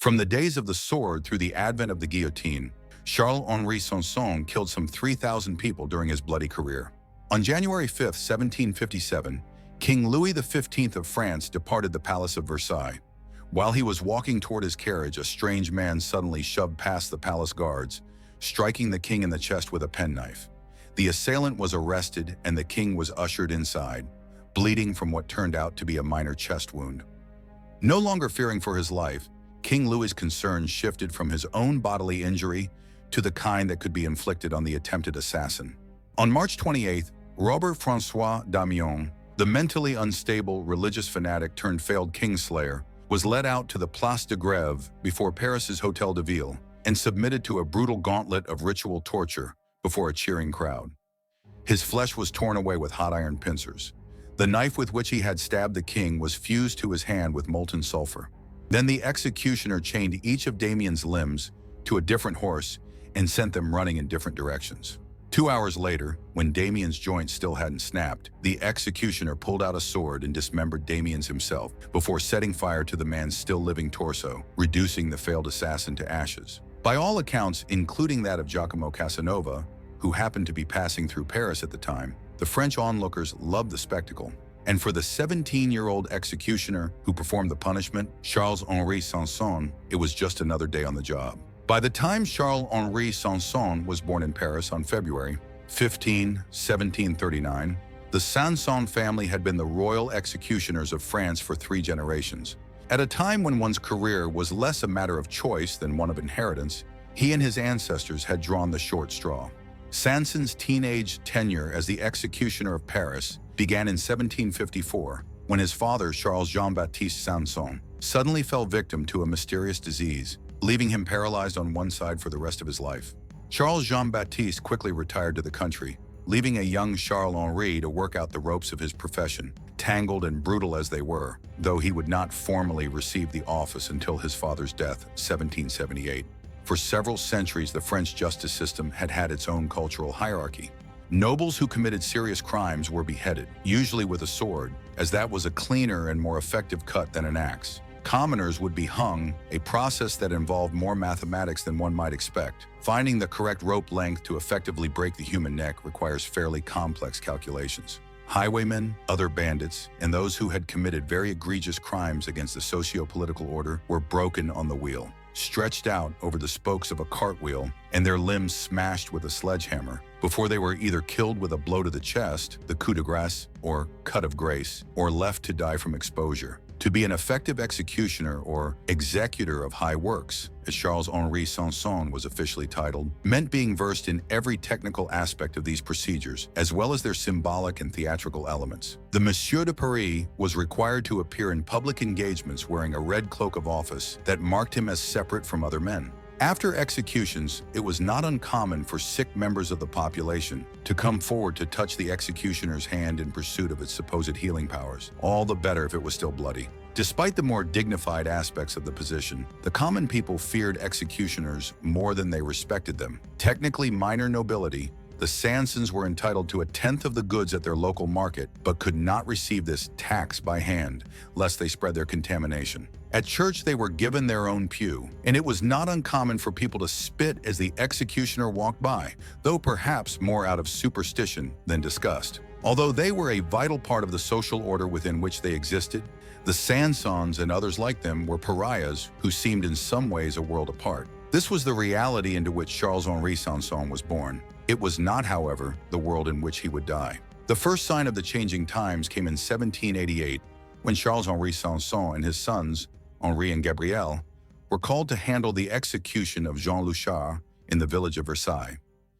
From the days of the sword through the advent of the guillotine, Charles-Henri Sanson killed some 3,000 people during his bloody career. On January 5, 1757, King Louis XV of France departed the Palace of Versailles. While he was walking toward his carriage, a strange man suddenly shoved past the palace guards, striking the king in the chest with a penknife. The assailant was arrested and the king was ushered inside, bleeding from what turned out to be a minor chest wound. No longer fearing for his life, King Louis's concerns shifted from his own bodily injury to the kind that could be inflicted on the attempted assassin. On March 28th, Robert François d'Amiens, the mentally unstable religious fanatic turned failed kingslayer, was led out to the Place de Grève before Paris's Hôtel de Ville and submitted to a brutal gauntlet of ritual torture before a cheering crowd. His flesh was torn away with hot iron pincers. The knife with which he had stabbed the king was fused to his hand with molten sulfur. Then the executioner chained each of Damien's limbs to a different horse and sent them running in different directions. 2 hours later, when Damien's joints still hadn't snapped, the executioner pulled out a sword and dismembered Damien's himself before setting fire to the man's still living torso, reducing the failed assassin to ashes. By all accounts, including that of Giacomo Casanova, who happened to be passing through Paris at the time, the French onlookers loved the spectacle. And for the 17-year-old executioner who performed the punishment, Charles-Henri Sanson, it was just another day on the job. By the time Charles-Henri Sanson was born in Paris on February 15, 1739, the Sanson family had been the royal executioners of France for 3 generations. At a time when one's career was less a matter of choice than one of inheritance, he and his ancestors had drawn the short straw. Sanson's teenage tenure as the executioner of Paris began in 1754, when his father, Charles Jean-Baptiste Sanson, suddenly fell victim to a mysterious disease, leaving him paralyzed on one side for the rest of his life. Charles Jean-Baptiste quickly retired to the country, leaving a young Charles-Henri to work out the ropes of his profession, tangled and brutal as they were, though he would not formally receive the office until his father's death, 1778. For several centuries, the French justice system had had its own cultural hierarchy. Nobles who committed serious crimes were beheaded, usually with a sword, as that was a cleaner and more effective cut than an axe. Commoners would be hung, a process that involved more mathematics than one might expect. Finding the correct rope length to effectively break the human neck requires fairly complex calculations. Highwaymen, other bandits, and those who had committed very egregious crimes against the socio-political order were broken on the wheel, stretched out over the spokes of a cartwheel, and their limbs smashed with a sledgehammer before they were either killed with a blow to the chest, the coup de grace, or cut of grace, or left to die from exposure. To be an effective executioner or executor of high works, as Charles-Henri Sanson was officially titled, meant being versed in every technical aspect of these procedures, as well as their symbolic and theatrical elements. The Monsieur de Paris was required to appear in public engagements wearing a red cloak of office that marked him as separate from other men. After executions, it was not uncommon for sick members of the population to come forward to touch the executioner's hand in pursuit of its supposed healing powers, all the better if it was still bloody. Despite the more dignified aspects of the position, the common people feared executioners more than they respected them. Technically minor nobility, the Sansons were entitled to 1/10 of the goods at their local market, but could not receive this tax by hand, lest they spread their contamination. At church, they were given their own pew, and it was not uncommon for people to spit as the executioner walked by, though perhaps more out of superstition than disgust. Although they were a vital part of the social order within which they existed, the Sansons and others like them were pariahs who seemed in some ways a world apart. This was the reality into which Charles-Henri Sanson was born. It was not, however, the world in which he would die. The first sign of the changing times came in 1788, when Charles-Henri Sanson and his sons, Henri and Gabriel, were called to handle the execution of Jean Louchard in the village of Versailles.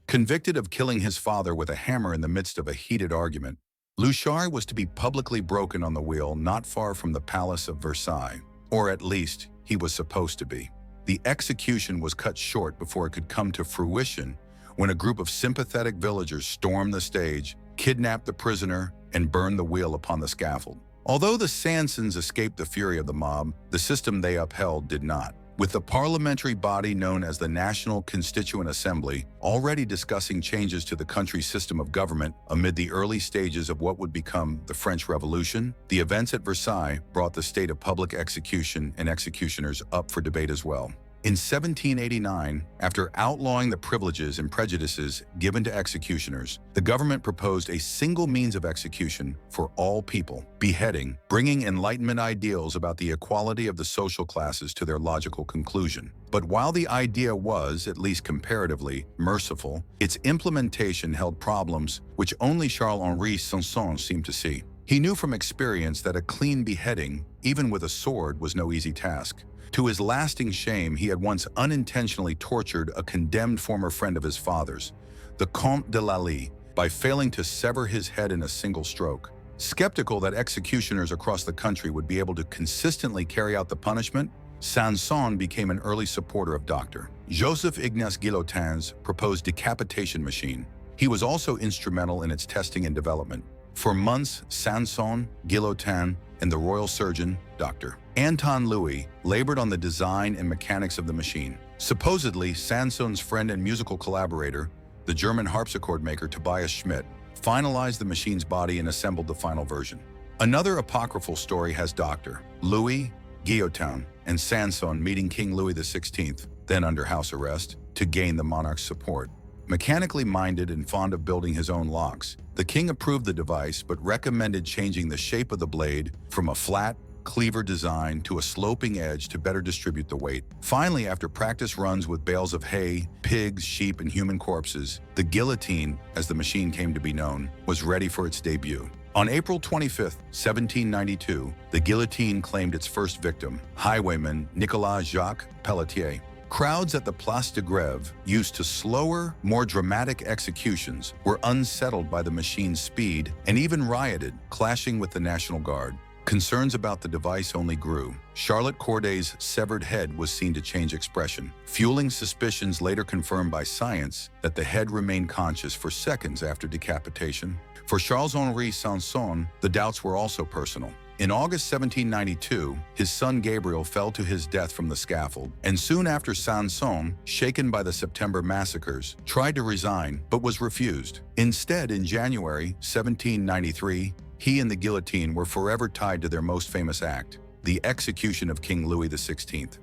Convicted of killing his father with a hammer in the midst of a heated argument, Louchard was to be publicly broken on the wheel not far from the Palace of Versailles, or at least he was supposed to be. The execution was cut short before it could come to fruition when a group of sympathetic villagers stormed the stage, kidnapped the prisoner, and burned the wheel upon the scaffold. Although the Sansons escaped the fury of the mob, the system they upheld did not. With the parliamentary body known as the National Constituent Assembly already discussing changes to the country's system of government amid the early stages of what would become the French Revolution, the events at Versailles brought the state of public execution and executioners up for debate as well. In 1789, after outlawing the privileges and prejudices given to executioners, the government proposed a single means of execution for all people, beheading, bringing Enlightenment ideals about the equality of the social classes to their logical conclusion. But while the idea was, at least comparatively, merciful, its implementation held problems which only Charles-Henri Sanson seemed to see. He knew from experience that a clean beheading, even with a sword, was no easy task. To his lasting shame, he had once unintentionally tortured a condemned former friend of his father's, the Comte de Lally, by failing to sever his head in a single stroke. Skeptical that executioners across the country would be able to consistently carry out the punishment, Sanson became an early supporter of Dr. Joseph-Ignace Guillotine's proposed decapitation machine. He was also instrumental in its testing and development. For months, Sanson, Guillotine, and the royal surgeon, Dr. Anton Louis, labored on the design and mechanics of the machine. Supposedly, Sanson's friend and musical collaborator, the German harpsichord maker Tobias Schmidt, finalized the machine's body and assembled the final version. Another apocryphal story has Dr. Louis, Guillotine, and Sanson meeting King Louis XVI, then under house arrest, to gain the monarch's support. Mechanically minded and fond of building his own locks, the king approved the device but recommended changing the shape of the blade from a flat, cleaver design to a sloping edge to better distribute the weight. Finally, after practice runs with bales of hay, pigs, sheep, and human corpses, the guillotine, as the machine came to be known, was ready for its debut. On April 25, 1792, the guillotine claimed its first victim, highwayman Nicolas Jacques Pelletier. Crowds at the Place de Grève, used to slower, more dramatic executions, were unsettled by the machine's speed and even rioted, clashing with the National Guard. Concerns about the device only grew. Charlotte Corday's severed head was seen to change expression, fueling suspicions later confirmed by science that the head remained conscious for seconds after decapitation. For Charles-Henri Sanson, the doubts were also personal. In August 1792, his son Gabriel fell to his death from the scaffold, and soon after Sanson, shaken by the September massacres, tried to resign but was refused. Instead, in January 1793, he and the guillotine were forever tied to their most famous act, the execution of King Louis XVI.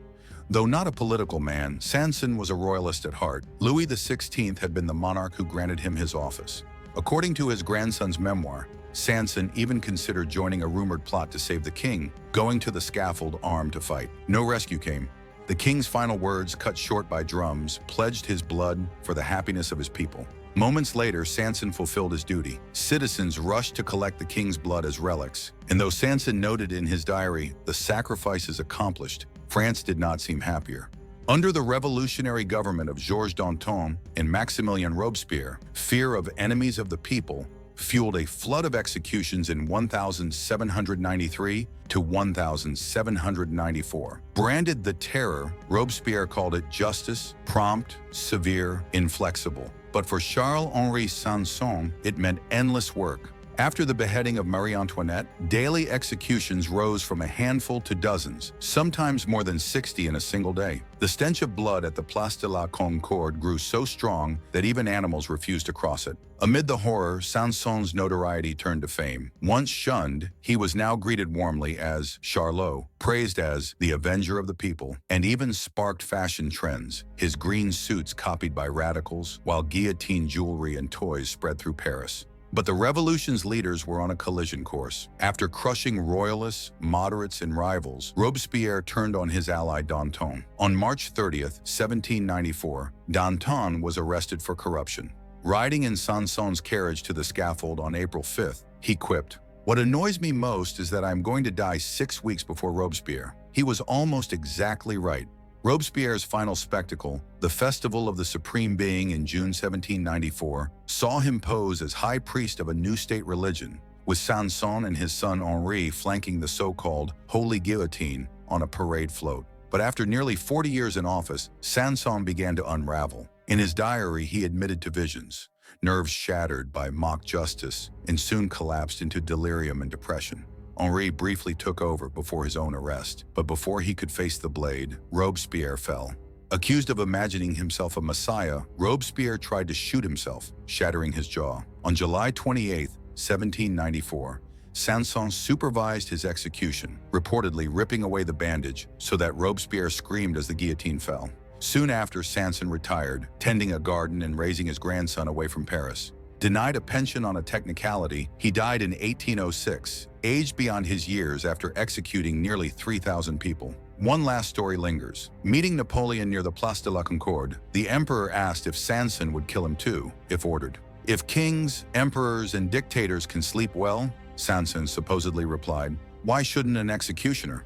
Though not a political man, Sanson was a royalist at heart. Louis XVI had been the monarch who granted him his office. According to his grandson's memoir, Sanson even considered joining a rumored plot to save the king, going to the scaffold armed to fight. No rescue came. The king's final words, cut short by drums, pledged his blood for the happiness of his people. Moments later, Sanson fulfilled his duty. Citizens rushed to collect the king's blood as relics, and though Sanson noted in his diary, "The sacrifice is accomplished," France did not seem happier. Under the revolutionary government of Georges Danton and Maximilien Robespierre, fear of enemies of the people fueled a flood of executions in 1793 to 1794. Branded the Terror, Robespierre called it justice, prompt, severe, inflexible. But for Charles-Henri Sanson, it meant endless work. After the beheading of Marie Antoinette, daily executions rose from a handful to dozens, sometimes more than 60 in a single day. The stench of blood at the Place de la Concorde grew so strong that even animals refused to cross it. Amid the horror, Sanson's notoriety turned to fame. Once shunned, he was now greeted warmly as Charlot, praised as the Avenger of the People, and even sparked fashion trends, his green suits copied by radicals, while guillotine jewelry and toys spread through Paris. But the revolution's leaders were on a collision course. After crushing royalists, moderates, and rivals, Robespierre turned on his ally Danton. On March 30th, 1794, Danton was arrested for corruption. Riding in Sanson's carriage to the scaffold on April 5th, he quipped, "What annoys me most is that I'm going to die 6 weeks before Robespierre." He was almost exactly right. Robespierre's final spectacle, the Festival of the Supreme Being in June 1794, saw him pose as high priest of a new state religion, with Sanson and his son Henri flanking the so-called Holy Guillotine on a parade float. But after nearly 40 years in office, Sanson began to unravel. In his diary, he admitted to visions, nerves shattered by mock justice, and soon collapsed into delirium and depression. Henri briefly took over before his own arrest, but before he could face the blade, Robespierre fell. Accused of imagining himself a messiah, Robespierre tried to shoot himself, shattering his jaw. On July 28, 1794, Sanson supervised his execution, reportedly ripping away the bandage so that Robespierre screamed as the guillotine fell. Soon after, Sanson retired, tending a garden and raising his grandson away from Paris. Denied a pension on a technicality, he died in 1806, aged beyond his years after executing nearly 3,000 people. One last story lingers. Meeting Napoleon near the Place de la Concorde, the emperor asked if Sanson would kill him too, if ordered. "If kings, emperors, and dictators can sleep well," Sanson supposedly replied, "why shouldn't an executioner?"